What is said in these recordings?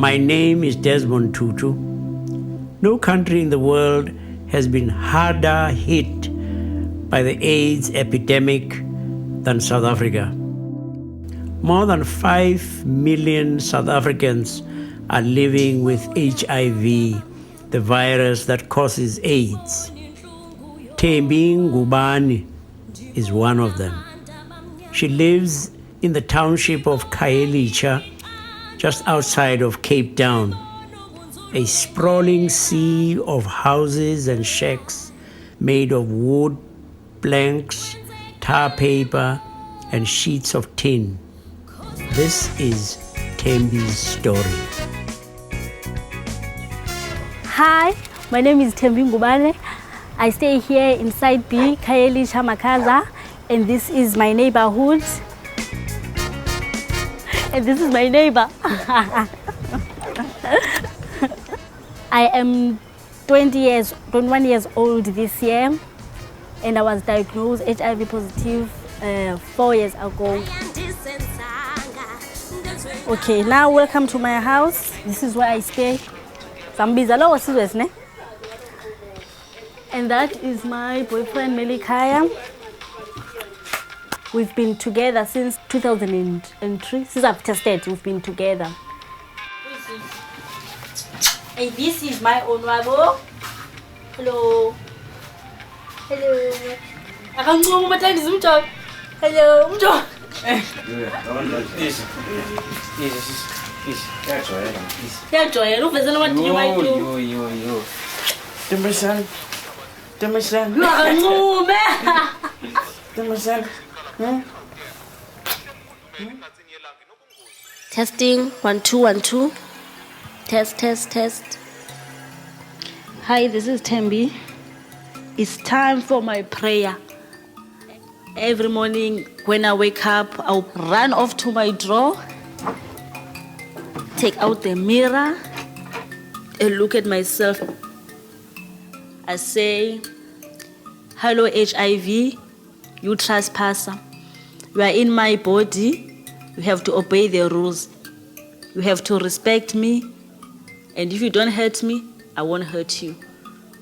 My name is Desmond Tutu. No country in the world has been harder hit by the AIDS epidemic than South Africa. More than 5 million South Africans are living with HIV, the virus that causes AIDS. Thembi Ngubane is one of them. She lives in the township of Khayelitsha, just outside of Cape Town, a sprawling sea of houses and shacks made of wood, planks, tar paper, and sheets of tin. This is Thembi's story. Hi, my name is Thembi Ngubane. I stay here inside the Khayelitsha Makaza, and this is my neighborhood. And this is my neighbor. I am 21 years old this year, and I was diagnosed HIV positive 4 years ago. Okay, now welcome to my house. This is where I stay. And that is my boyfriend Melikaya. We've been together since 2003. Since I've tested, we've been together. And this is my own Wabo. Hello. Hello. I can't go my time. Hello. Testing 1 2 1 2. Test. Hi, this is Thembi. It's time for my prayer. Every morning when I wake up, I'll run off to my drawer, take out the mirror, and look at myself. I say, hello HIV, you trespasser. You are in my body. You have to obey the rules. You have to respect me. And if you don't hurt me, I won't hurt you.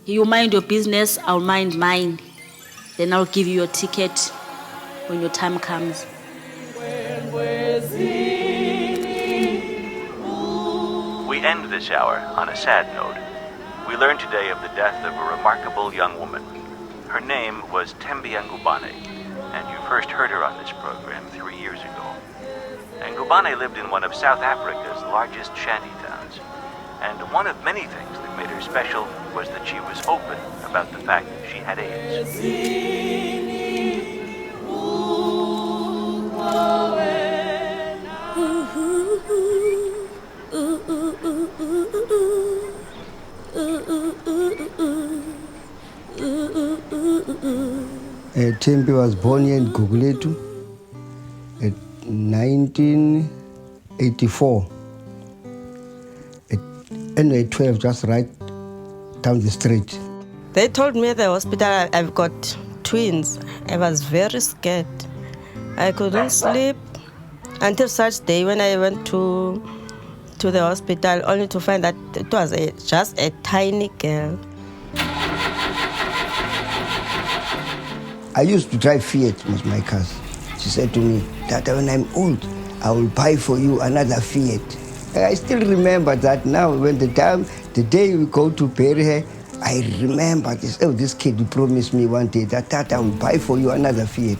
You mind your business, I'll mind mine. Then I'll give you your ticket when your time comes. We end this hour on a sad note. We learn today of the death of a remarkable young woman. Her name was Thembi Ngubane, and you first heard her on this program 3 years ago. Ngubane lived in one of South Africa's largest shantytowns. And one of many things that made her special was that she was open about the fact that she had AIDS. Thembi was born here in Guguletu in 1984. Anyway, 12, just right down the street. They told me at the hospital I've got twins. I was very scared. I couldn't sleep until such day when I went to the hospital, only to find that it was just a tiny girl. I used to drive Fiat with my cars. She said to me, Tata, when I'm old, I will buy for you another Fiat. I still remember that now. When the day we go to bury her, I remember this. Oh, this kid promised me one day that Tata will buy for you another Fiat.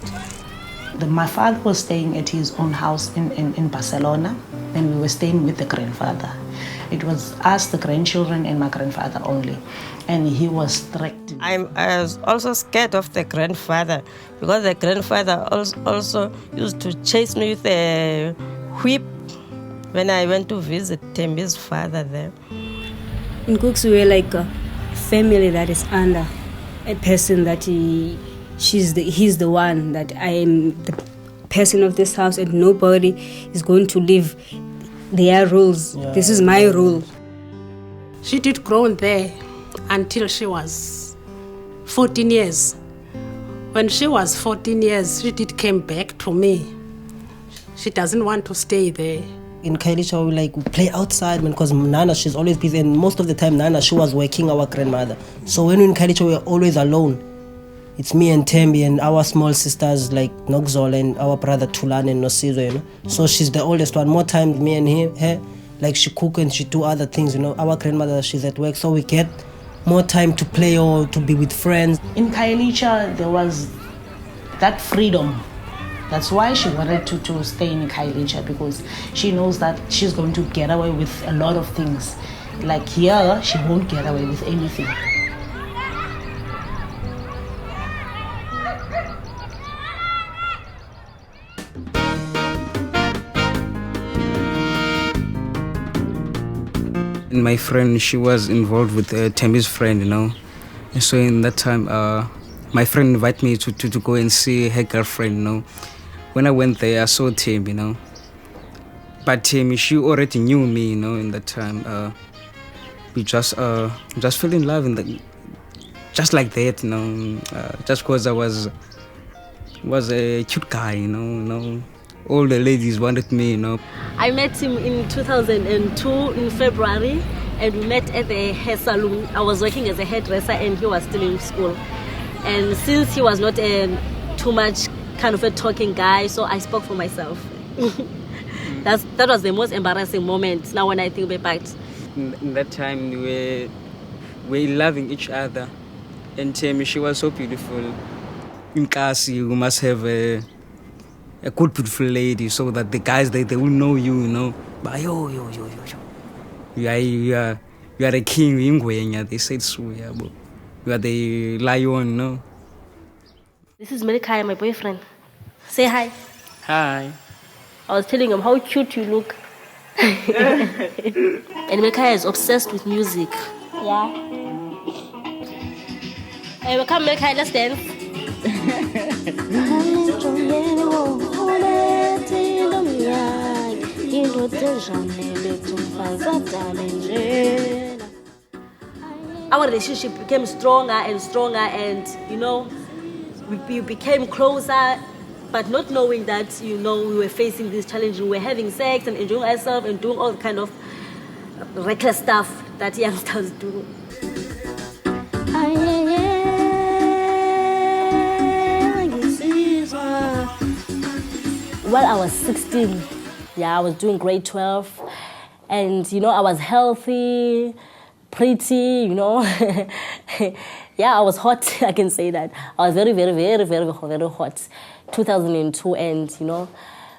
My father was staying at his own house in Barcelona, and we were staying with the grandfather. It was us, the grandchildren, and my grandfather only. And he was strict. I was also scared of the grandfather, because the grandfather also used to chase me with a whip when I went to visit Thembi's father there. In Cooks, we were like a family that is under a person that he's the one, that I am the person of this house, and nobody is going to live their rules. Yeah. This is my rule. She did grow there until she was 14 years. When she was 14 years, she did came back to me. She doesn't want to stay there. in Kailicha, we play outside, man, because Nana, she's always busy, and most of the time Nana, she was working, our grandmother. So when we're in Kailicha, we're always alone. It's me and Thembi and our small sisters like Nokzol and our brother Tulan and Nosizo, you know. So she's the oldest one. More time, me and her, like she cook and she do other things, you know. Our grandmother, she's at work, so we get more time to play or to be with friends. In Kailicha, there was that freedom. That's why she wanted to stay in Kailicha, because she knows that she's going to get away with a lot of things. Like here, she won't get away with anything. And my friend, she was involved with Thembi's friend, you know. And so in that time, my friend invited me to go and see her girlfriend, you know. When I went there, I saw Thembi, you know. But Thembi, she already knew me, you know, in that time. We just fell in love just like that, you know. Just because I was a cute guy, you know. All the ladies wanted me, you know. I met him in 2002 in February, and we met at the hair salon. I was working as a hairdresser and he was still in school. And since he was not too much kind of a talking guy, so I spoke for myself. That was the most embarrassing moment now when I think back. In that time, we were loving each other. And Thembi, she was so beautiful. In Kasi, you must have a good, beautiful lady, so that the guys, they will know you, you know. But yo. You are a king, they said so, yeah, but you are the lion, no? This is Melikai, my boyfriend. Say hi. Hi. I was telling him how cute you look. And Melikai is obsessed with music. Yeah. Hey, come, Melikai, let's dance. Our relationship became stronger and stronger, and you know, we became closer, but not knowing that, you know, we were facing this challenge. We were having sex and enjoying ourselves and doing all kind of reckless stuff that youngsters do. Well, I was 16. Yeah, I was doing grade 12. And, you know, I was healthy, pretty, you know. Yeah, I was hot, I can say that. I was very, very, very, very, very hot. 2002, and, you know,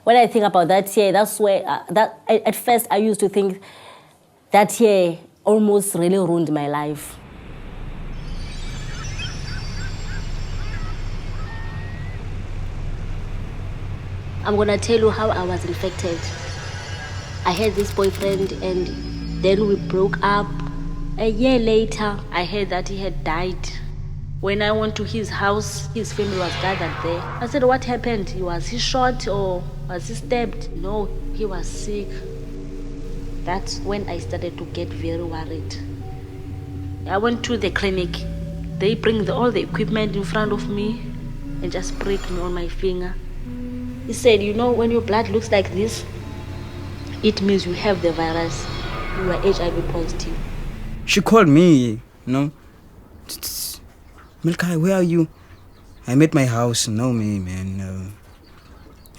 when I think about that year, that's where, at first I used to think that year almost really ruined my life. I'm gonna tell you how I was infected. I had this boyfriend and then we broke up. A year later, I heard that he had died. When I went to his house, his family was gathered there. I said, what happened? Was he shot or was he stabbed? No, he was sick. That's when I started to get very worried. I went to the clinic. They bring all the equipment in front of me and just prick me on my finger. He said, you know, when your blood looks like this, it means you have the virus. You are HIV positive. She called me, you know. Milkai, where are you? I'm at my house. No, man.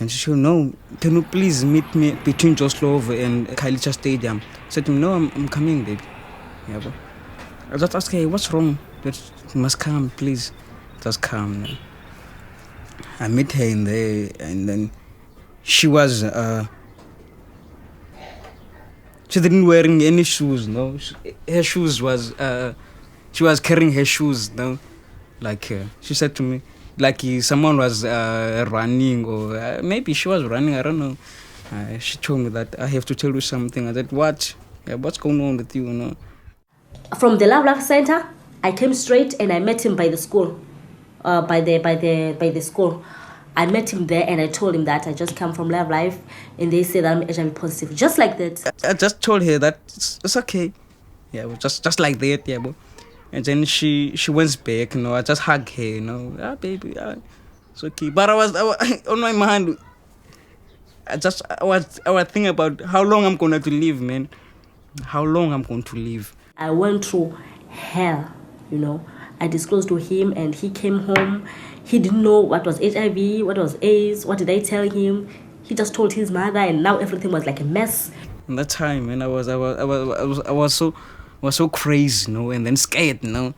And she said, no, can you please meet me between Joslov and Kailicha Stadium? I said to me, no, I'm coming, baby. Yeah, but I just asked her, hey, what's wrong? You must come, please. Just come. I met her in there, and then she was, she didn't wearing any shoes, no. Her shoes was, she was carrying her shoes, no. Like, she said to me, like someone was running, or maybe she was running, I don't know. She told me that I have to tell you something. I said, what? Yeah, what's going on with you, you know? From the Love Center, I came straight and I met him by the school. By the school. I met him there and I told him that I just come from Love Life and they said that I'm HIV positive. Just like that. I just told her that it's okay. Yeah, just like that, yeah, but. And then she went back, you know, I just hugged her, you know, baby, it's okay. But I was on my mind, I was thinking about how long I'm going to live, man. How long I'm going to live. I went through hell, you know. I disclosed to him and he came home. He didn't know what was HIV, what was AIDS, what did I tell him. He just told his mother and now everything was like a mess. In that time, man, I was so crazy, you know, and then scared, you know.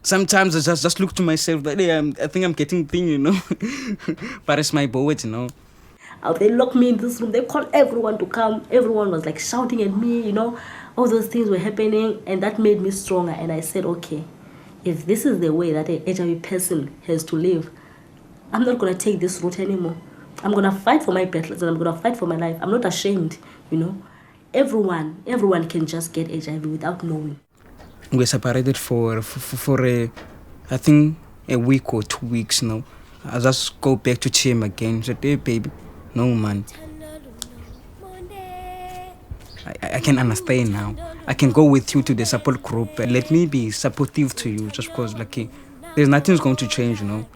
Sometimes I just look to myself that, hey, I think I'm getting thin, you know. But it's my poet, you know. They locked me in this room. They called everyone to come. Everyone was like shouting at me, you know. All those things were happening and that made me stronger. And I said, okay, if this is the way that an HIV person has to live, I'm not going to take this route anymore. I'm going to fight for my battles and I'm going to fight for my life. I'm not ashamed, you know. Everyone can just get HIV without knowing. We separated for I think a week or 2 weeks now. I just go back to him again. Said, hey baby, no man. I can understand now. I can go with you to the support group. Let me be supportive to you just because like there's nothing's going to change, you know.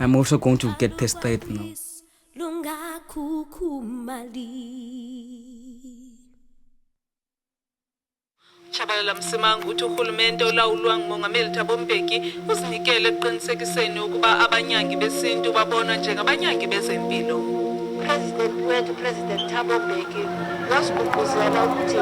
I'm also going to get tested, you know. Chabalala Msimang uthi uhulumende olawulwa ngumongameli Thabo Mbeki uzinikele eqinisekiseni ukuba abanyangi besintu babonwa njengabanyangi bezempilo. President wethu President Thabo Mbeki wasigqugquzela ukuthi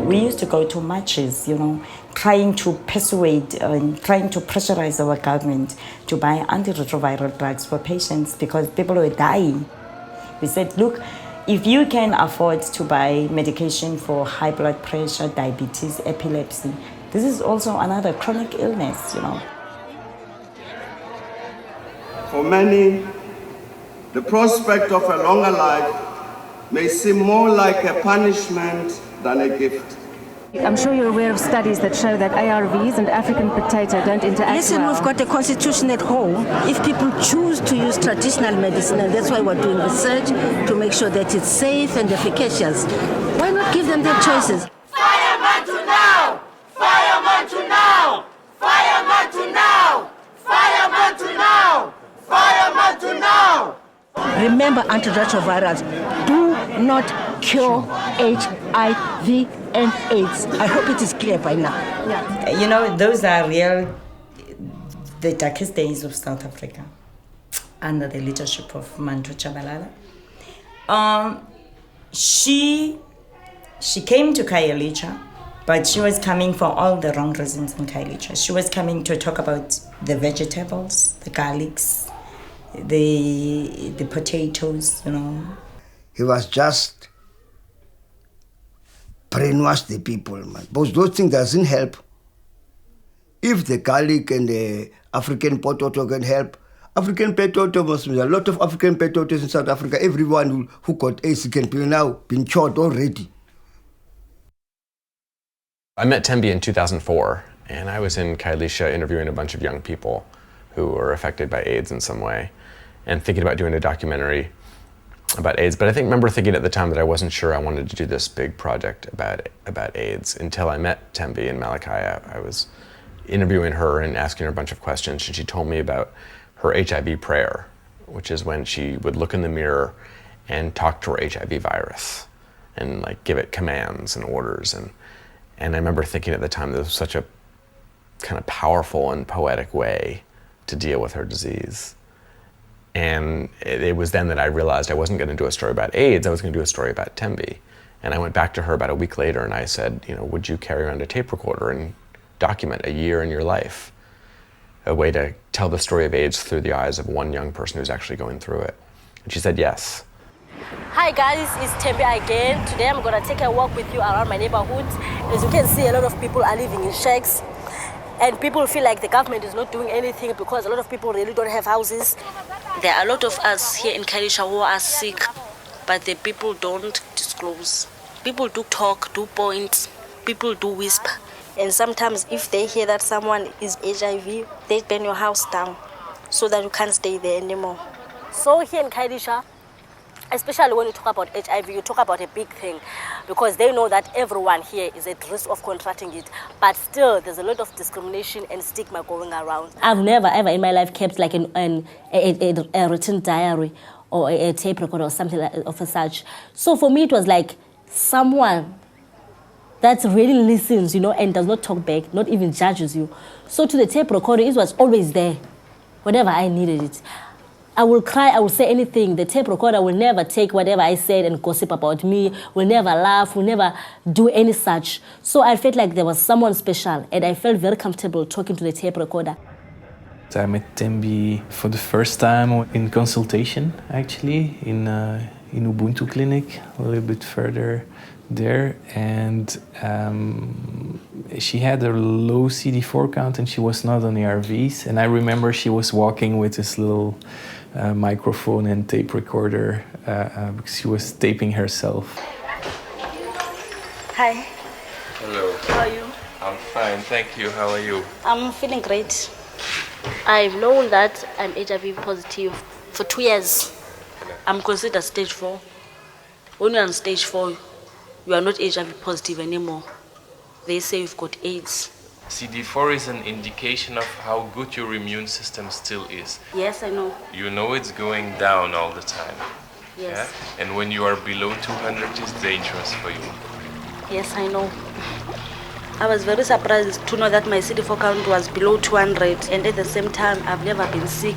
we used to go to marches, you know, trying to persuade and trying to pressurize our government to buy antiretroviral drugs for patients because people were dying. We said, look, if you can afford to buy medication for high blood pressure, diabetes, epilepsy, this is also another chronic illness, you know. For many, the prospect of a longer life may seem more like a punishment than a gift. I'm sure you're aware of studies that show that ARVs and African potato don't interact. Listen, well. We've got a constitution at home. If people choose to use traditional medicine, and that's why we're doing research to make sure that it's safe and efficacious, why not give them their choices? Fireman to now! Fireman to now! Fireman to now! Fireman to now! Fireman to now! Remember, antiretrovirals do not cure HIV and AIDS. I hope it is clear by now. Yeah. You know, those are the darkest days of South Africa under the leadership of Manto Chabalala. She came to Khayelitsha, but she was coming for all the wrong reasons in Khayelitsha. She was coming to talk about the vegetables, the garlics, the potatoes, you know. He was just brainwash the people, man. Because those things doesn't help. If the garlic and the African potato can help, African potato must be a lot of African potatoes in South Africa. Everyone who got AIDS can be now been shot already. I met Thembi in 2004, and I was in Khayelitsha interviewing a bunch of young people who were affected by AIDS in some way, and thinking about doing a documentary about AIDS. But I remember thinking at the time that I wasn't sure I wanted to do this big project about AIDS until I met Thembi in Malakaya. I was interviewing her and asking her a bunch of questions, and she told me about her HIV prayer, which is when she would look in the mirror and talk to her HIV virus and like give it commands and orders. And I remember thinking at the time that this was such a kind of powerful and poetic way to deal with her disease. And it was then that I realized I wasn't going to do a story about AIDS, I was going to do a story about Thembi. And I went back to her about a week later and I said, you know, would you carry around a tape recorder and document a year in your life? A way to tell the story of AIDS through the eyes of one young person who's actually going through it. And she said yes. Hi guys, it's Thembi again. Today I'm going to take a walk with you around my neighborhood. As you can see, a lot of people are living in shacks. And people feel like the government is not doing anything because a lot of people really don't have houses. There are a lot of us here in Khayelitsha who are sick, but the people don't disclose. People do talk, do point, people do whisper. And sometimes if they hear that someone is HIV, they burn your house down so that you can't stay there anymore. So here in Khayelitsha, especially when you talk about HIV, you talk about a big thing because they know that everyone here is at risk of contracting it. But still, there's a lot of discrimination and stigma going around. I've never, ever in my life kept like a written diary or a tape recorder or something of such. So for me, it was like someone that really listens, and does not talk back, not even judges you. So to the tape recorder, it was always there whenever I needed it. I will cry, I will say anything. The tape recorder will never take whatever I said and gossip about me, will never laugh, will never do any such. So I felt like there was someone special, and I felt very comfortable talking to the tape recorder. I met Thembi for the first time in consultation, actually, in Ubuntu Clinic, a little bit further there. And she had a low CD4 count and she was not on ARVs. And I remember she was walking with this little microphone and tape recorder because she was taping herself. Hi. Hello. How are you? I'm fine, thank you. How are you? I'm feeling great. I've known that I'm HIV positive for 2 years. I'm considered stage 4. When you're on stage 4, you are not HIV positive anymore. They say you've got AIDS. CD4 is an indication of how good your immune system still is. Yes, I know. You know it's going down all the time. Yes. Yeah? And when you are below 200, it's dangerous for you. Yes, I know. I was very surprised to know that my CD4 count was below 200, and at the same time, I've never been sick.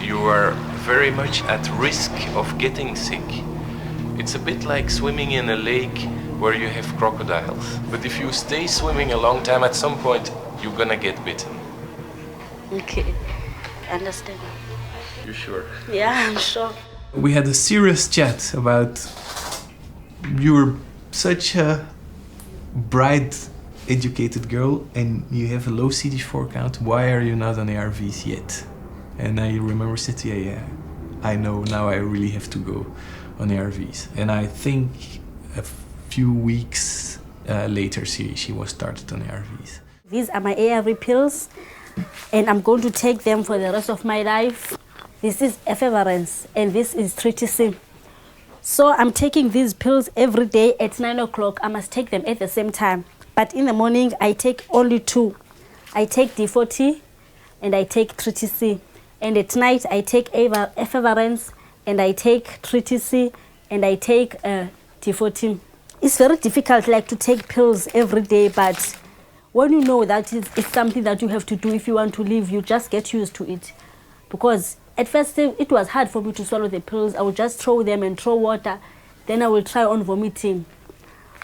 You are very much at risk of getting sick. It's a bit like swimming in a lake where you have crocodiles. But if you stay swimming a long time, at some point, you're gonna get bitten. Okay, understand. You sure? Yeah, I'm sure. We had a serious chat about you were such a bright, educated girl and you have a low CD4 count. Why are you not on ARVs yet? And I remember saying, yeah, I know now I really have to go on ARVs. And I think a few weeks later she was started on ARVs. These are my ARV pills, and I'm going to take them for the rest of my life. This is efavirenz, and this is trespasser. So I'm taking these pills every day at 9 o'clock. I must take them at the same time. But in the morning, I take only 2. I take D40 and I take trespasser. And at night, I take efavirenz and I take trespasser and I take D40. It's very difficult to take pills every day, but when you know that it's something that you have to do if you want to live, you just get used to it. Because at first, it was hard for me to swallow the pills. I would just throw them and throw water. Then I will try on vomiting.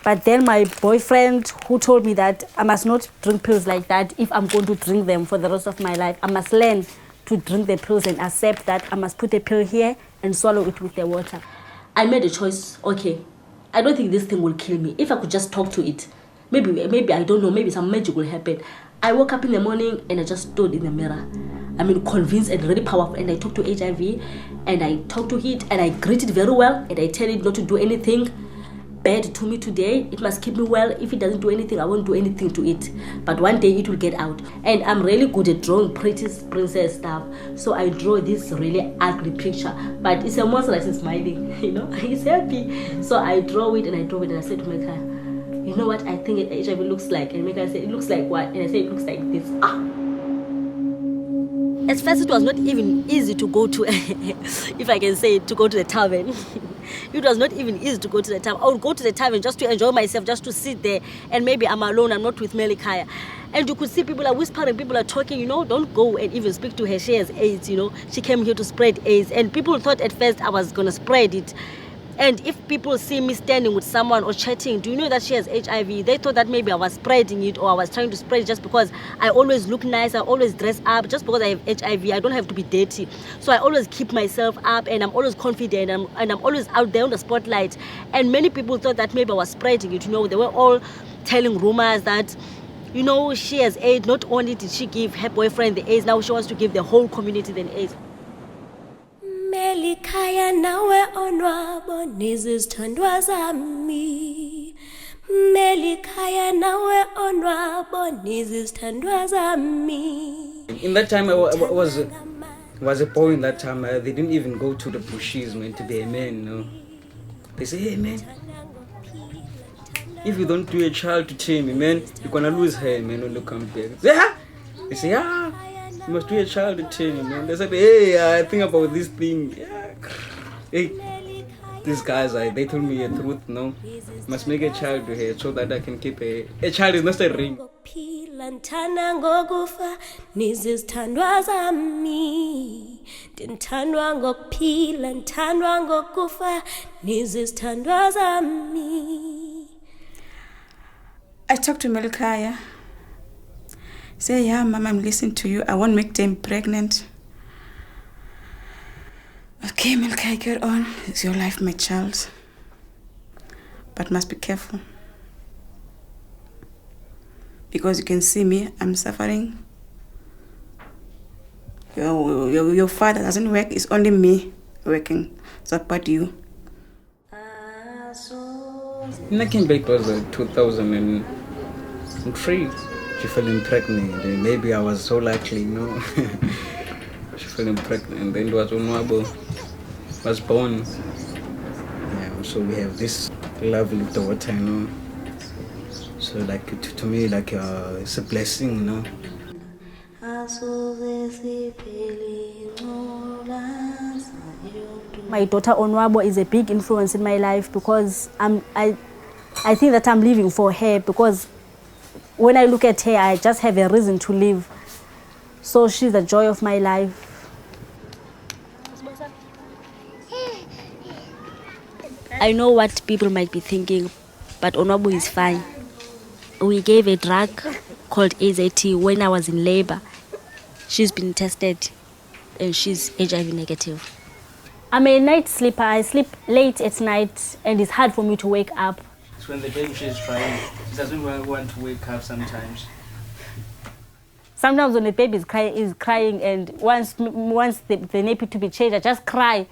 But then my boyfriend, who told me that I must not drink pills like that if I'm going to drink them for the rest of my life. I must learn to drink the pills and accept that I must put a pill here and swallow it with the water. I made a choice. Okay, I don't think this thing will kill me. If I could just talk to it, maybe I don't know, maybe some magic will happen. I woke up in the morning and I just stood in the mirror. Convinced and really powerful, and I talked to HIV and I talked to it and I greet it very well and I tell it not to do anything bad to me today. It must keep me well. If it doesn't do anything, I won't do anything to it. But one day it will get out. And I'm really good at drawing pretty princess stuff. So I draw this really ugly picture. But it's a monster that is smiling, It's happy. So I draw it and I said to Mecca, you know what I think HIV looks like? And Mecca said, it looks like what? And I said, it looks like this. At first, it was not even easy to go to, if I can say it, to go to the tavern. It was not even easy to go to the tavern. I would go to the tavern just to enjoy myself, just to sit there, and maybe I'm alone, I'm not with Melikaya. And you could see people are whispering, people are talking, don't go and even speak to her. She has AIDS, She came here to spread AIDS. And people thought at first I was going to spread it. And if people see me standing with someone or chatting, do you know that she has HIV? They thought that maybe I was spreading it or I was trying to spread it just because I always look nice, I always dress up, just because I have HIV, I don't have to be dirty. So I always keep myself up and I'm always confident and I'm always out there on the spotlight. And many people thought that maybe I was spreading it, They were all telling rumors that, she has AIDS. Not only did she give her boyfriend the AIDS, now she wants to give the whole community the AIDS. Melikaya nawe onwabo nizizithandwa zami. Melikaya nawe onwabo nizizithandwa zami. In that time, I was was a point that time they didn't even go to the bushes, man, to be a man, you know. They say, hey, man, if you don't do a child to Tami, man, you're gonna lose her, man, when you come back. Yeah. They say, you must do a child to Tami, man. They said, hey, I think about this thing. Yeah. Hey, these guys, they told me the truth, no. Must make a child to her so that I can keep a child is not a ring. Lantana ngokufa nizizithandwa zami ndinthandwa ngokuphila nthandwa ngokufa nizizithandwa zami. I talked to Melkaya. Say, yeah, Mama, I'm listening to you. I won't make them pregnant. Okay, Melkaya, get on. It's your life, my child. But must be careful. Because you can see me, I'm suffering. Your father doesn't work, it's only me working. So what do you? When I came back, it was 2003. She fell pregnant. And maybe I was so lucky, you know. She fell pregnant. And then it was Onwabo was born. Yeah, so we have this lovely daughter, you know. So like to me, like it's a blessing, you know. My daughter Onwabo is a big influence in my life because I think that I'm living for her because when I look at her, I just have a reason to live. So she's the joy of my life. I know what people might be thinking, but Onwabo is fine. We gave a drug called AZT when I was in labor. She's been tested and she's HIV negative. I'm a night sleeper. I sleep late at night and it's hard for me to wake up. So when the baby is crying, she doesn't want to wake up sometimes. Sometimes when the baby is crying and once the nappy to be changed, I just cry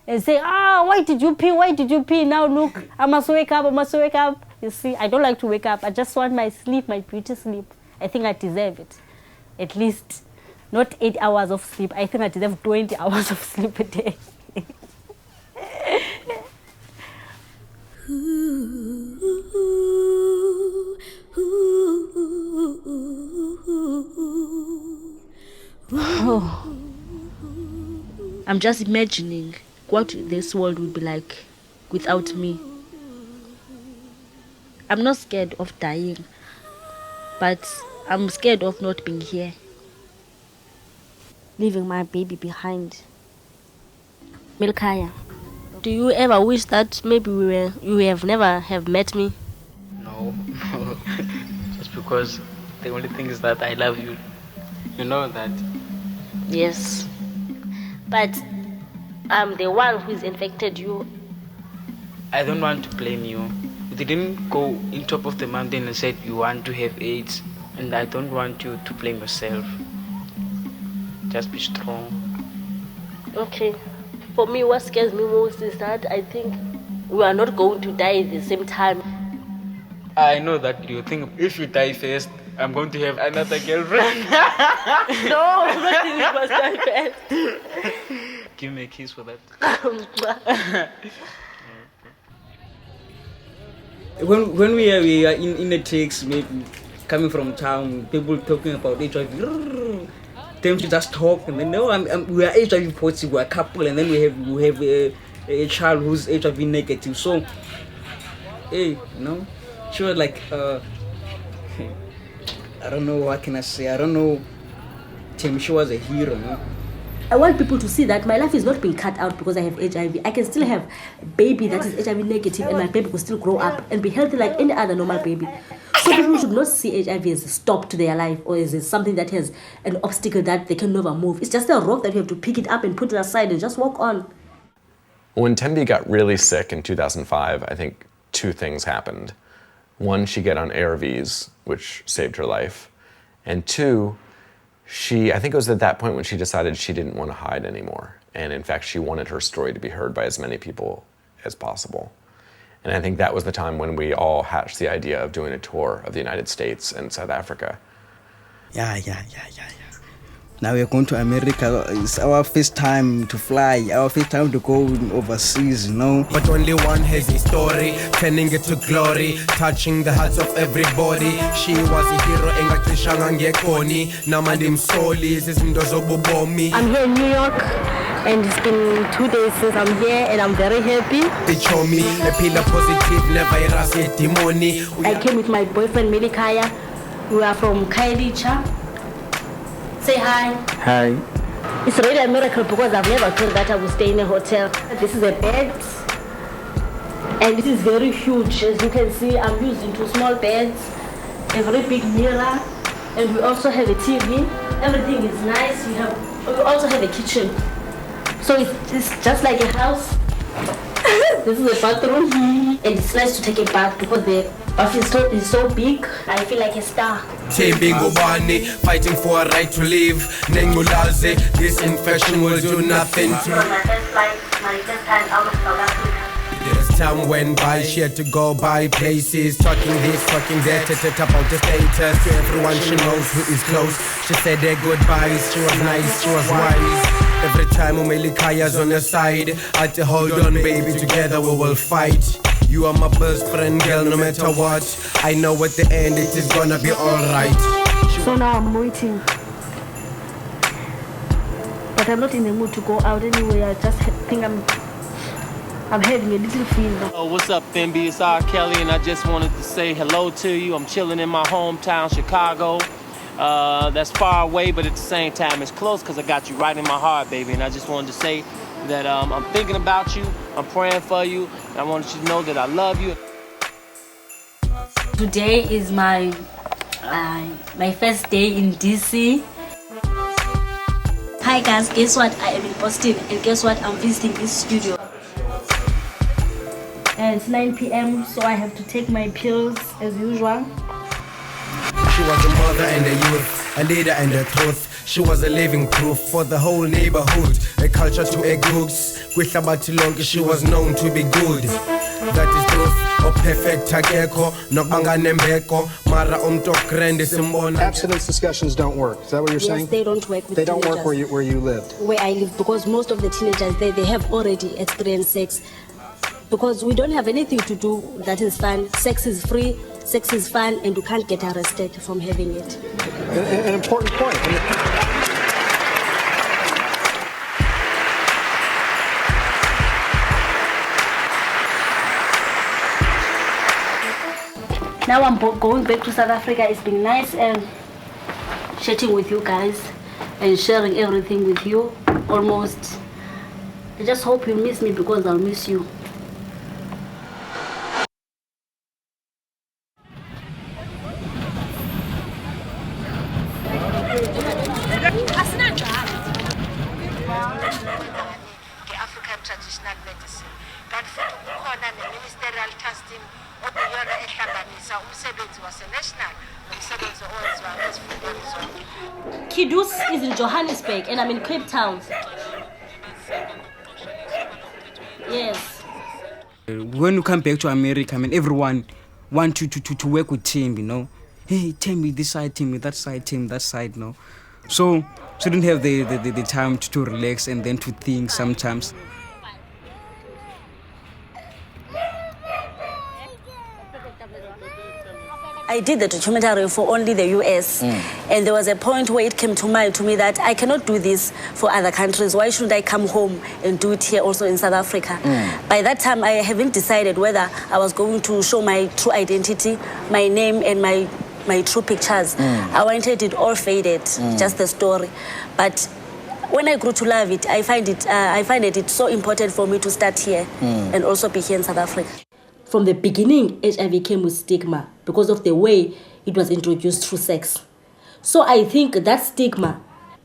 and say, why did you pee? Why did you pee? Now look, I must wake up, I must wake up. You see, I don't like to wake up. I just want my sleep, my beauty sleep. I think I deserve it. At least, not 8 hours of sleep. I think I deserve 20 hours of sleep a day. Oh. I'm just imagining what this world would be like without me. I'm not scared of dying, but I'm scared of not being here. Leaving my baby behind. Melkaya, do you ever wish that maybe you have never have met me? No, just because the only thing is that I love you. You know that? Yes, but I'm the one who's infected you. I don't want to blame you. You didn't go in top of the mountain and said you want to have AIDS, and I don't want you to blame yourself. Just be strong. Okay. For me, what scares me most is that I think we are not going to die at the same time. I know that you think if you die first, I'm going to have another girlfriend. No, I'm not thinking you must die first. Give me a kiss for that. When we are in the takes, maybe coming from town, people talking about HIV. Then we just talk, and then we are HIV positive, we are a couple, and then we have a child who's HIV negative. So, hey, she was like, I don't know what can I say. I don't know. Tami, she was a hero. No? I want people to see that my life is not being cut out because I have HIV. I can still have a baby that is HIV negative, and my baby will still grow up and be healthy like any other normal baby. So people should not see HIV as a stop to their life or as something that has an obstacle that they can never move. It's just a rock that you have to pick it up and put it aside and just walk on. When Thembi got really sick in 2005, I think two things happened. One, she got on ARVs, which saved her life. And two, I think it was at that point when she decided she didn't want to hide anymore. And in fact, she wanted her story to be heard by as many people as possible. And I think that was the time when we all hatched the idea of doing a tour of the United States and South Africa. Yeah. Now we're going to America. It's our first time to fly, our first time to go overseas, But only one has a story, turning it to glory, touching the hearts of everybody. She was a hero, engakishanga ngekoni. Namandim soli, zizindo zobubomi. I'm here in New York, and it's been 2 days since I'm here, and I'm very happy. They show me a pillar positive, never erase demoni. I came with my boyfriend Melikaya. We are from Kailicha. Say hi. Hi. It's really a miracle because I've never thought that I would stay in a hotel. This is a bed, and this is very huge. As you can see, I'm using 2 small beds, a very big mirror, and we also have a TV. Everything is nice. We also have a kitchen. So it's just like a house. This is a bathroom, and it's nice to take a bath because the bath is so big. I feel like a star. Thembi ngubani, fighting for a right to live. Nengulaze, this infection will do nothing to my first time out of South Africa. As time went by, she had to go by places, talking this, talking that, about the status. To everyone she knows who is close, she said their goodbyes. She was nice, she was wise. Every time Umelikaya's on her side, I had to hold on, baby, together we will fight. You are my best friend, girl, no matter what. I know at the end it is gonna be alright. So now I'm waiting, but I'm not in the mood to go out anyway. I just think I'm having a little fever. Oh, what's up, Thembi? It's R. Kelly, and I just wanted to say hello to you. I'm chilling in my hometown, Chicago. That's far away, but at the same time, it's close because I got you right in my heart, baby. And I just wanted to say that I'm thinking about you, I'm praying for you, and I wanted you to know that I love you. Today is my first day in DC. Hi guys, guess what? I am in Boston, and guess what? I'm visiting this studio. And it's 9 p.m, so I have to take my pills as usual. She was a mother and a youth, a leader and a truth. She was a living proof for the whole neighborhood. A culture to a goods. With Abatilongi, she was known to be good. That is truth. O perfect takeko, nokbanga nembeko, mara grande simbona. Abstinence discussions don't work. Is that what you're saying? Yes, they don't work with They don't teenagers. work where you lived. Where I live, because most of the teenagers they have already experienced sex. Because we don't have anything to do that is fun. Sex is free, sex is fun, and you can't get arrested from having it. An important point. Now I'm going back to South Africa. It's been nice chatting with you guys and sharing everything with you. Almost. I just hope you miss me because I'll miss you. African traditional medicine. Kanti futhi kukhona ne-ministerial testing okuyona ehlanganisa umsebenzi wase-national nomsebenzi owenziwa ezifundeni zonke. Kidus is in Johannesburg and I'm in Cape Town. Yes. When you come back to America, everyone want you to work with Thembi, Hey, Thembi this side, Thembi that side, Thembi that side, So she didn't have the time to relax and then to think sometimes. I did the documentary for only the US, and there was a point where it came to mind to me that I cannot do this for other countries. Why should I come home and do it here also in South Africa? By that time, I haven't decided whether I was going to show my true identity, my name, and my true pictures. I wanted it all faded, just the story. But when I grew to love it, I find it so important for me to start here and also be here in South Africa. From the beginning, HIV came with stigma because of the way it was introduced through sex. So I think that stigma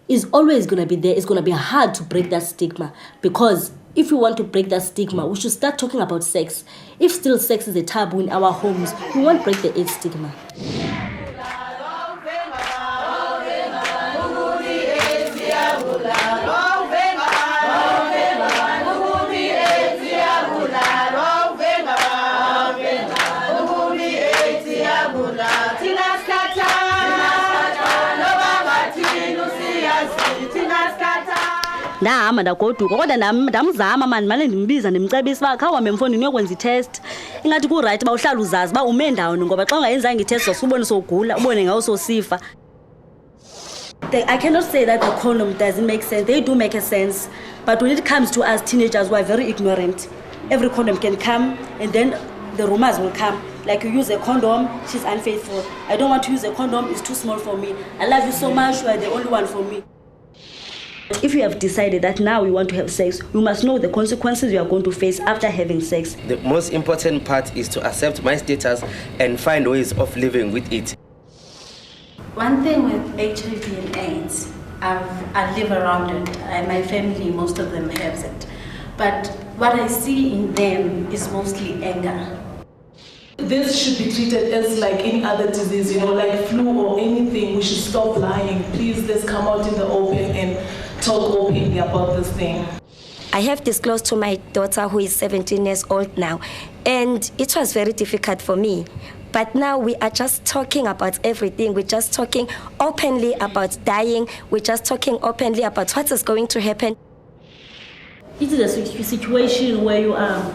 is always going to be there. It's going to be hard to break that stigma, because if we want to break that stigma, we should start talking about sex. If still sex is a taboo in our homes, we won't break the AIDS stigma. Tina skata, no baba tinu siyazi. ndahamba ndagoduka kodwa ndamzama mani mane ndimbiza ndimcebisa uba khawuhambe emfondini uyokwenza itest ingathi kurayithi uba uhlala uzazi uba ume ndawoni ngoba xa ungayenzanga itest uzosubone sowugula ubone ngawo sowusifa. I cannot say that the condom doesn't make sense. They do make a sense. But when it comes to us teenagers who are very ignorant, every condom can come and then the rumors will come. Like, you use a condom, she's unfaithful. I don't want to use a condom, it's too small for me. I love you so much, you are the only one for me. If you have decided that now you want to have sex, you must know the consequences you are going to face after having sex. The most important part is to accept my status and find ways of living with it. One thing with HIV and AIDS, I live around it. My family, most of them have it. But what I see in them is mostly anger. This should be treated as like any other disease, like flu or anything. We should stop lying. Please, let's come out in the open and talk openly about this thing. I have disclosed to my daughter, who is 17 years old now, and it was very difficult for me. But now we are just talking about everything. We're just talking openly about dying. We're just talking openly about what is going to happen. It is a situation where you are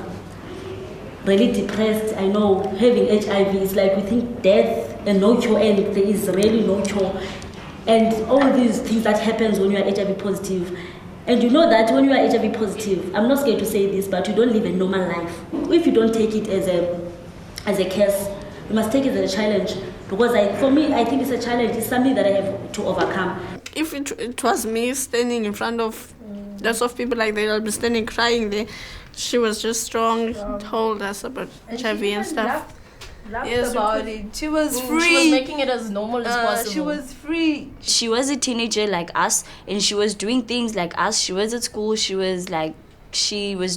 really depressed. I know having HIV is like we think death and no cure, and there is really no cure. And all these things that happens when you are HIV positive. And you know that when you are HIV positive, I'm not scared to say this, but you don't live a normal life. If you don't take it as a curse, you must take it as a challenge. Because for me, I think it's a challenge. It's something that I have to overcome. If it was me standing in front of lots of people like that, I'll be standing crying there. She was just strong, told us about HIV and stuff. Yes, about it. She was free. She was making it as normal as possible. She was free. She was a teenager like us, and she was doing things like us. She was at school. She was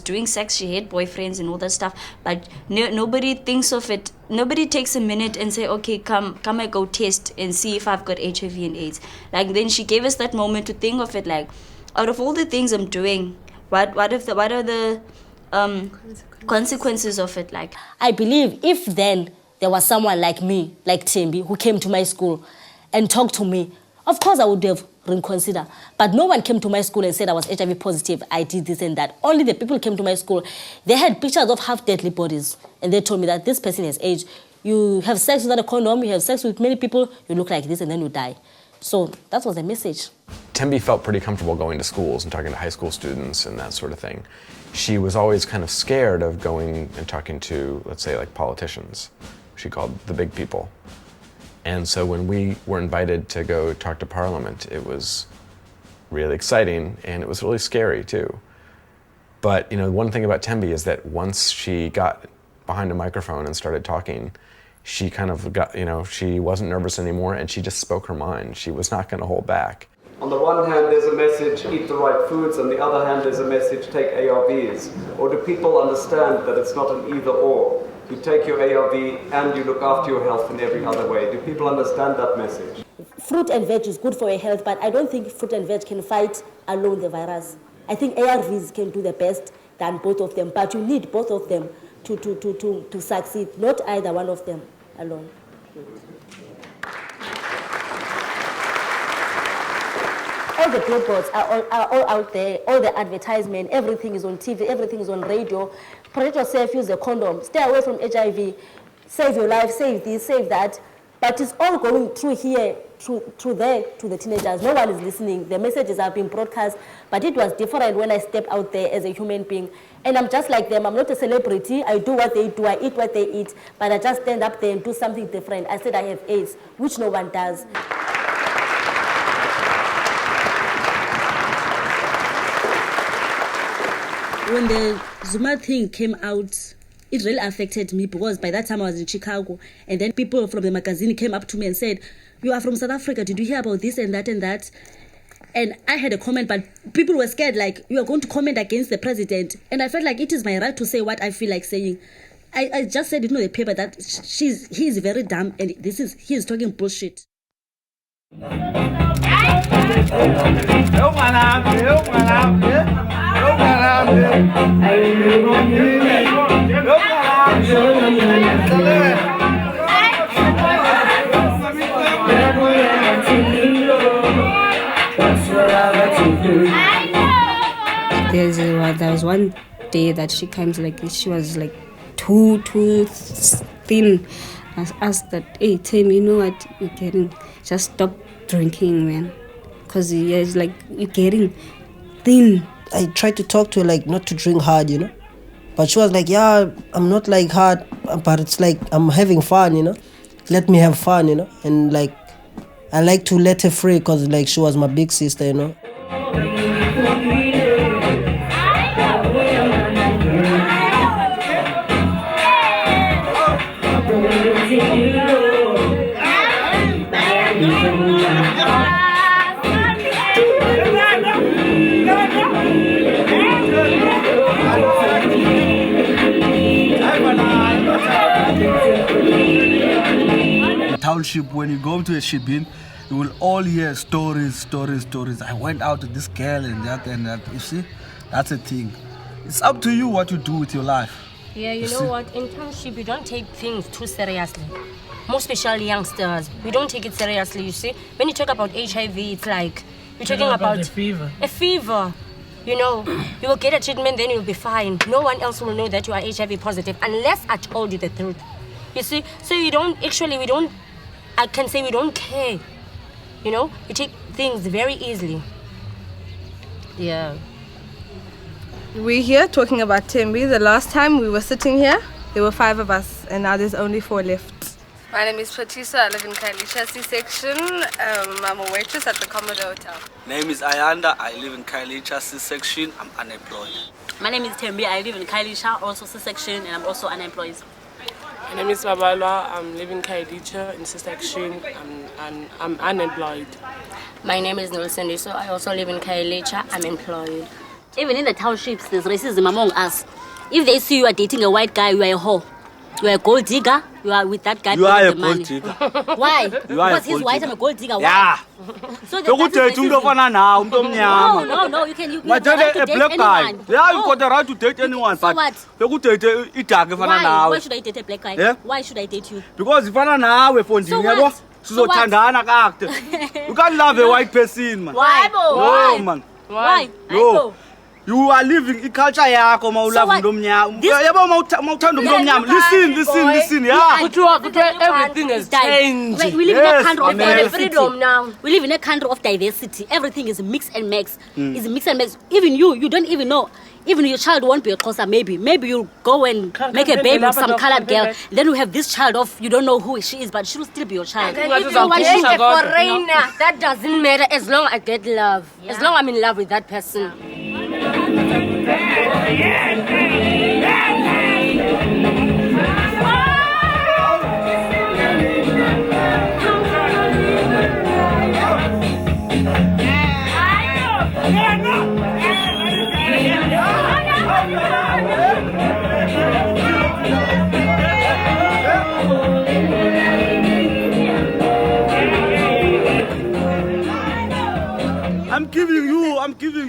doing sex. She had boyfriends and all that stuff. But nobody thinks of it. Nobody takes a minute and say, okay, come I go test and see if I've got HIV and AIDS. Like, then she gave us that moment to think of it. Like, out of all the things I'm doing, what are the consequences of it? Like, I believe if then there was someone like me, like Thembi, who came to my school and talked to me, of course I would have reconsidered. But no one came to my school and said I was HIV positive, I did this and that. Only the people came to my school. They had pictures of half-deadly bodies, and they told me that this person has AIDS. You have sex without a condom, you have sex with many people, you look like this, and then you die. So that was the message. Thembi felt pretty comfortable going to schools and talking to high school students and that sort of thing. She was always kind of scared of going and talking to, let's say, like politicians. She called the big people. And so when we were invited to go talk to Parliament, it was really exciting and it was really scary too. But one thing about Thembi is that once she got behind a microphone and started talking, she kind of got, she wasn't nervous anymore and she just spoke her mind. She was not going to hold back. On the one hand, there's a message, eat the right foods. On the other hand, there's a message, take ARVs. Or do people understand that it's not an either or? You take your ARV and you look after your health in every other way. Do people understand that message? Fruit and veg is good for your health, but I don't think fruit and veg can fight alone the virus. I think ARVs can do the best than both of them, but you need both of them to succeed, not either one of them alone. All the billboards are all out there, all the advertisement, everything is on TV, everything is on radio. Protect yourself, use a condom, stay away from HIV, save your life, save this, save that. But it's all going through here, through there to the teenagers. No one is listening. The messages are being broadcast, but it was different when I stepped out there as a human being. And I'm just like them. I'm not a celebrity. I do what they do. I eat what they eat. But I just stand up there and do something different. I said I have AIDS, which no one does. When the Zuma thing came out, it really affected me because by that time I was in Chicago, and then people from the magazine came up to me and said, "You are from South Africa, did you hear about this and that and that?" And I had a comment, but people were scared, like, you are going to comment against the president. And I felt like it is my right to say what I feel like saying. I just said it in the paper that he is very dumb and he is talking bullshit. But there was one day that she comes like, she was like too thin. I asked that, hey, Tim, you know what, you're getting, just stop drinking, man. Because it's like, you're getting thin. I tried to talk to her, like, not to drink hard, you know. But she was like, yeah, I'm not like hard, but it's like, I'm having fun, you know. Let me have fun, you know. And like, I like to let her free because like she was my big sister, you know. Township, when you go to a shibin, you will all hear stories. I went out with this girl and that and that. You see, that's a thing. It's up to you what you do with your life. Yeah, you know what? In township, you don't take things too seriously. Most especially youngsters, we don't take it seriously. You see, when you talk about HIV, it's like you're talking about a fever. A fever. You know, you will get a treatment, then you'll be fine. No one else will know that you are HIV positive unless I told you the truth. You see, so we don't I can say we don't care. You know, we take things very easily. Yeah. We're here talking about Thembi. The last time we were sitting here, there were 5 of us, and now there's only 4 left. My name is Patricia. I live in Kailisha C-section. I'm a waitress at the Commodore Hotel. Name is Ayanda. I live in Kailisha C-section. I'm unemployed. My name is Thembi. I live in Kailisha, also C-section, and I'm also unemployed. My name is Babalwa. I'm living in Kailisha in C-section. I'm unemployed. My name is Nelson, so I also live in Kailisha. I'm employed. Even in the townships, there's racism among us. If they see you are dating a white guy, you are a whore. You are a gold digger. You are with that guy. You are a the money. gold digger. Why? You are Because a he's gold white, digger. I'm a gold digger. Why? Yeah. So No, you can you but have the right to a date black guy. anyone. Yeah, you got the right to date anyone. So but what? Why should I date a black guy? Yeah? Why should I date you? Because if I now for So what? So what? you can't love a white person, man. Why? No, Why? man. Why? No. You are living in culture yakho mawulava ndomnyama. Yabo mawuthanda ndomnyama. Listen, yeah. Everything has changed. We live in a country of diversity. Freedom now. We live in a country of diversity. Everything is mix and match. It's mix and match. Even you don't even know. Even your child won't be a Xhosa, maybe. Maybe you'll go and make a baby with some colored girl. Then you have this child of, you don't know who she is, but she'll still be your child. If you want a foreigner, that doesn't matter as long as I get love. Yeah. As long as I'm in love with that person. I'm giving you. I'm giving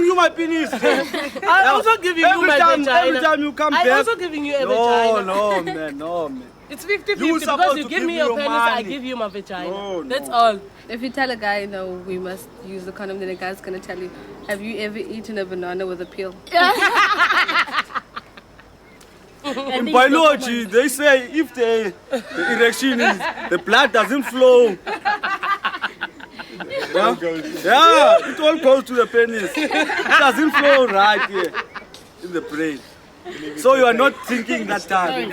you my penis. I'm also giving you my vagina. Every time you come back. I'm also giving you a vagina. No, man. It's 50-50 You because supposed you to give me give your me penis, your I money. give you my vagina. No. That's all. If you tell a guy, no, we must use the condom, then the guy's going to tell you, have you ever eaten a banana with a peel? In biology, they say if the erection is, the blood doesn't flow. Yeah, it all goes to the penis. It doesn't flow right here in the brain. So you are not thinking that time.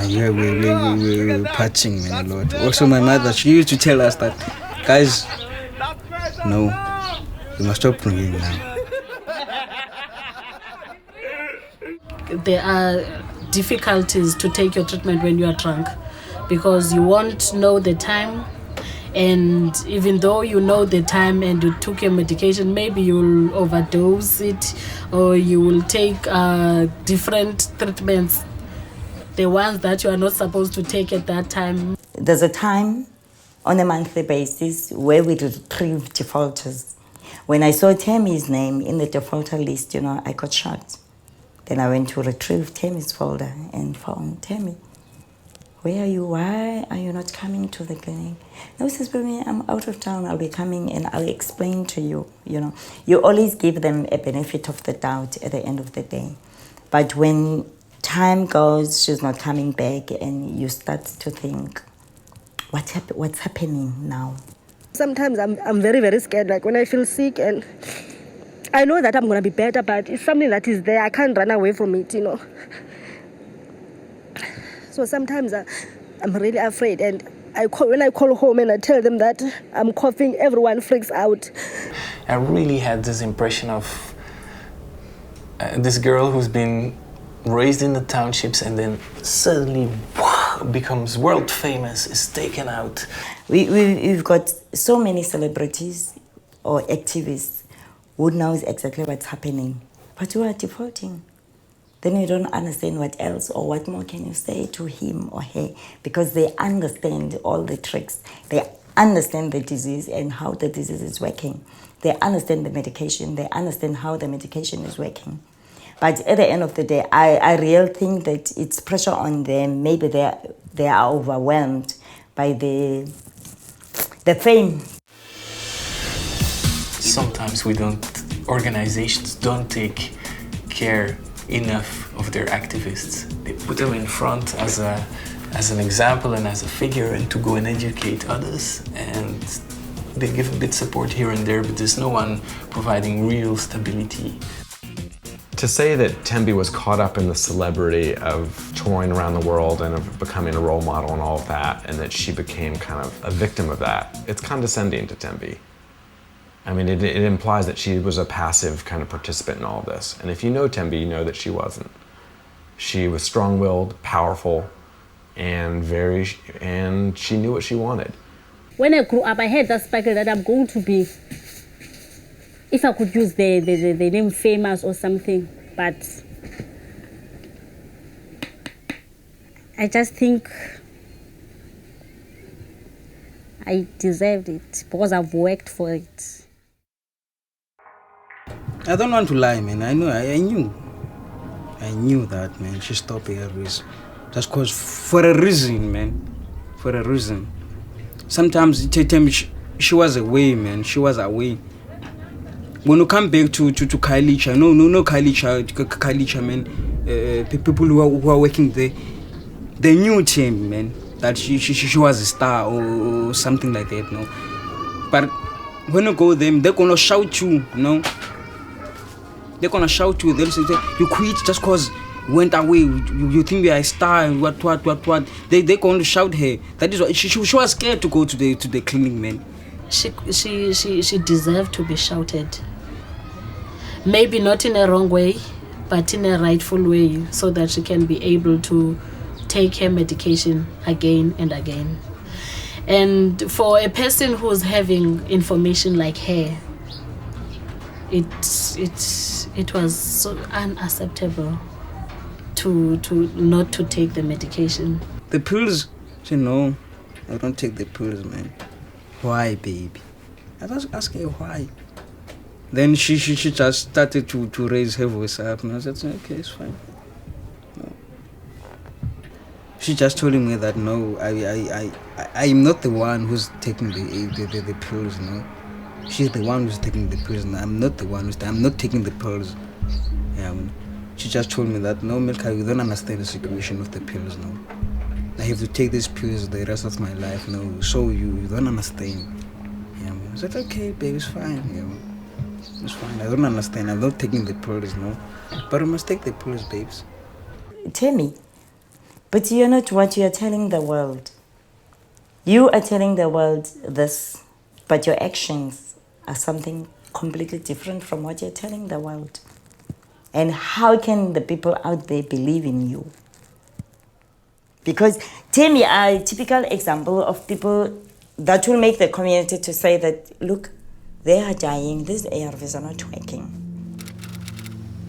Yeah, we were patching, man, a lot. Also, my mother, she used to tell us that, guys, no, you must stop drinking now. There are difficulties to take your treatment when you are drunk because you won't know the time, and even though you know the time and you took your medication, maybe you'll overdose it or you will take different treatments, the ones that you are not supposed to take at that time. There's a time on a monthly basis where we retrieve defaulters. When I saw Tami's name in the defaulter list, I got shocked. Then I went to retrieve Tami's folder and found Thembi, where are you? Why are you not coming to the clinic? No, says, baby, I'm out of town. I'll be coming and I'll explain to you. You know, you always give them a benefit of the doubt at the end of the day. But when time goes, she's not coming back, and you start to think, what's happening now? Sometimes I'm very, very scared. Like when I feel sick and I know that I'm going to be better, but it's something that is there. I can't run away from it, you know. So sometimes I'm really afraid, and when I call home and I tell them that I'm coughing, everyone freaks out. I really had this impression of this girl who's been raised in the townships and then suddenly becomes world famous, is taken out. We've got so many celebrities or activists who knows exactly what's happening, but who are defaulting. Then you don't understand what else or what more can you say to him or her, because they understand all the tricks. They understand the disease and how the disease is working. They understand the medication. They understand how the medication is working. But at the end of the day, I really think that it's pressure on them. Maybe they are overwhelmed by the fame. Sometimes organizations don't take care enough of their activists. They put them in front as an example and as a figure, and to go and educate others, and they give a bit support here and there, but there's no one providing real stability. To say that Thembi was caught up in the celebrity of touring around the world and of becoming a role model and all of that, and that she became kind of a victim of that, it's condescending to Thembi. I mean, it implies that she was a passive kind of participant in all of this. And if you know Thembi, you know that she wasn't. She was strong-willed, powerful, and she knew what she wanted. When I grew up, I had that sparkle that I'm going to be, if I could use the name famous or something, but I just think I deserved it because I've worked for it. I don't want to lie, man. I knew that, man. She stopped her reason. Just cause for a reason, man. For a reason. Sometimes she was away, man. She was away. When you come back to Khayelitsha, no Khayelitsha, man. People who are working there, they knew Thembi, man, that she was a star or something like that, no. But when you go there, they're gonna shout you, no. They're gonna shout you. They'll say you quit just cause you went away. You think you are a star and what. They're gonna shout her. That is why she was scared to go to the clinic, man. She deserved to be shouted. Maybe not in a wrong way, but in a rightful way, so that she can be able to take her medication again and again. And for a person who's having information like her, it was so unacceptable to not to take the medication. The pills, I don't take the pills, man. Why, baby? I just asked her why. Then she just started to raise her voice up, and I said, okay, it's fine. No. She just told me that no, I'm not the one who's taking the pills, no. She's the one who's taking the pills, and I'm not the one I'm not taking the pills. Yeah, she just told me that no, Milka, you don't understand the situation of the pills, no. I have to take these pills the rest of my life, no. So you don't understand. Yeah, I said, okay, baby, it's fine. Yeah, it's fine. I don't understand. I'm not taking the pills, no. But I must take the pills, babes. Thembi, but you're not what you're telling the world. You are telling the world this, but your actions are something completely different from what you're telling the world. And how can the people out there believe in you? Because Thembi are a typical example of people that will make the community to say that, look, they are dying, these ARVs are not working.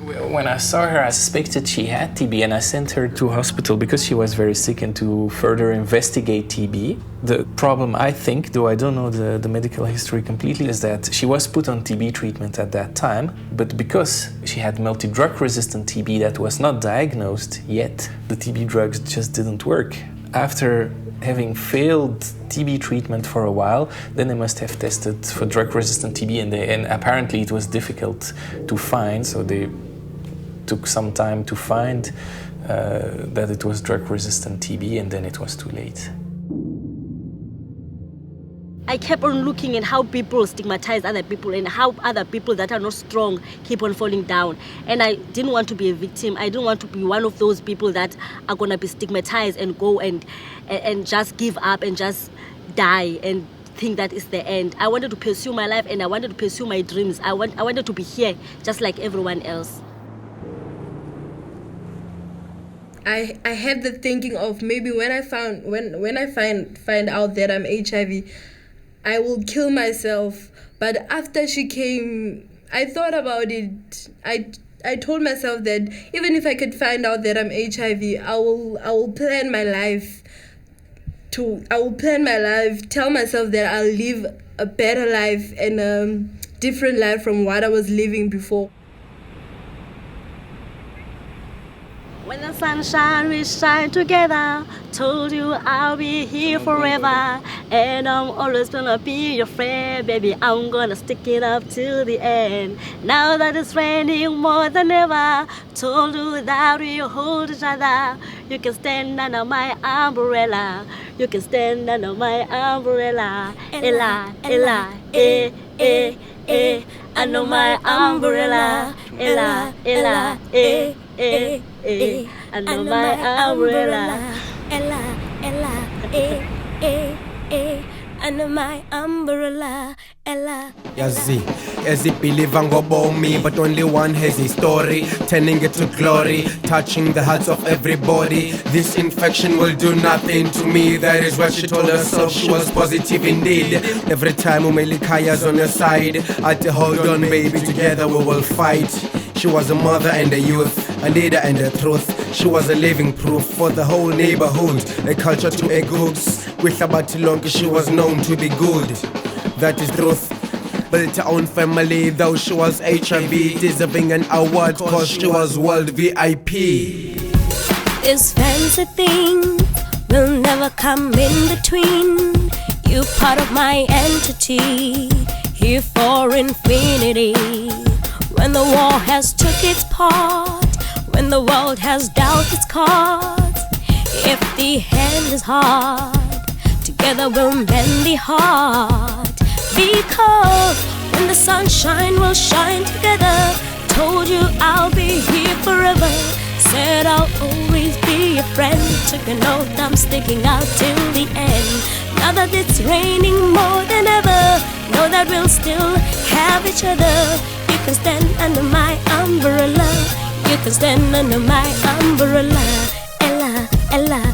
When I saw her, I suspected she had TB, and I sent her to hospital because she was very sick and to further investigate TB. The problem, I think, though I don't know the medical history completely, is that she was put on TB treatment at that time, but because she had multi-drug resistant TB that was not diagnosed yet, the TB drugs just didn't work. after having failed TB treatment for a while, then they must have tested for drug-resistant TB, and apparently it was difficult to find, so they took some time to find that it was drug-resistant TB, and then it was too late. I kept on looking at how people stigmatize other people and how other people that are not strong keep on falling down. And I didn't want to be a victim. I didn't want to be one of those people that are going to be stigmatized and go and just give up and just die and think that is the end. I wanted to pursue my life and I wanted to pursue my dreams. I wanted to be here just like everyone else. I had the thinking of maybe when I find out that I'm HIV, I will kill myself. But after she came, I thought about it. I told myself that even if I could find out that I'm HIV, I will plan my life. Tell myself that I'll live a better life and a different life from what I was living before. When the sunshine we shine together, told you I'll be here forever, and I'm always gonna be your friend, baby. I'm gonna stick it up till the end. Now that it's raining more than ever, told you that we hold each other. You can stand under my umbrella. You can stand under my umbrella. Ella, Ella, eh, eh, eh. Under my umbrella. Ella, Ella, eh, eh. Under my umbrella. Ella, Ella, eh, eh, eh. Under my umbrella. Ella. Yazi believer ngobomi, but only one has his story, turning it to glory, touching the hearts of everybody. This infection will do nothing to me. That is what she told herself. She was positive indeed. Every time Umelikaya's on her side, I'd hold on baby, together we will fight. She was a mother and a youth, a leader and a truth. She was a living proof for the whole neighborhood, a culture to a goods. With Abatilonke she was known to be good. That is truth. Built her own family, though she was HIV, deserving an award cause she was world VIP. This fancy thing will never come in between. You part of my entity, here for infinity. When the war has took its part, when the world has dealt its cards, if the hand is hard, together we'll mend the heart. Because when the sunshine will shine together, told you I'll be here forever, said I'll always be a friend, took an oath I'm sticking out till the end. Now that it's raining more than ever, know that we'll still have each other. You can stand under my umbrella. You can stand under my umbrella. Ella, Ella,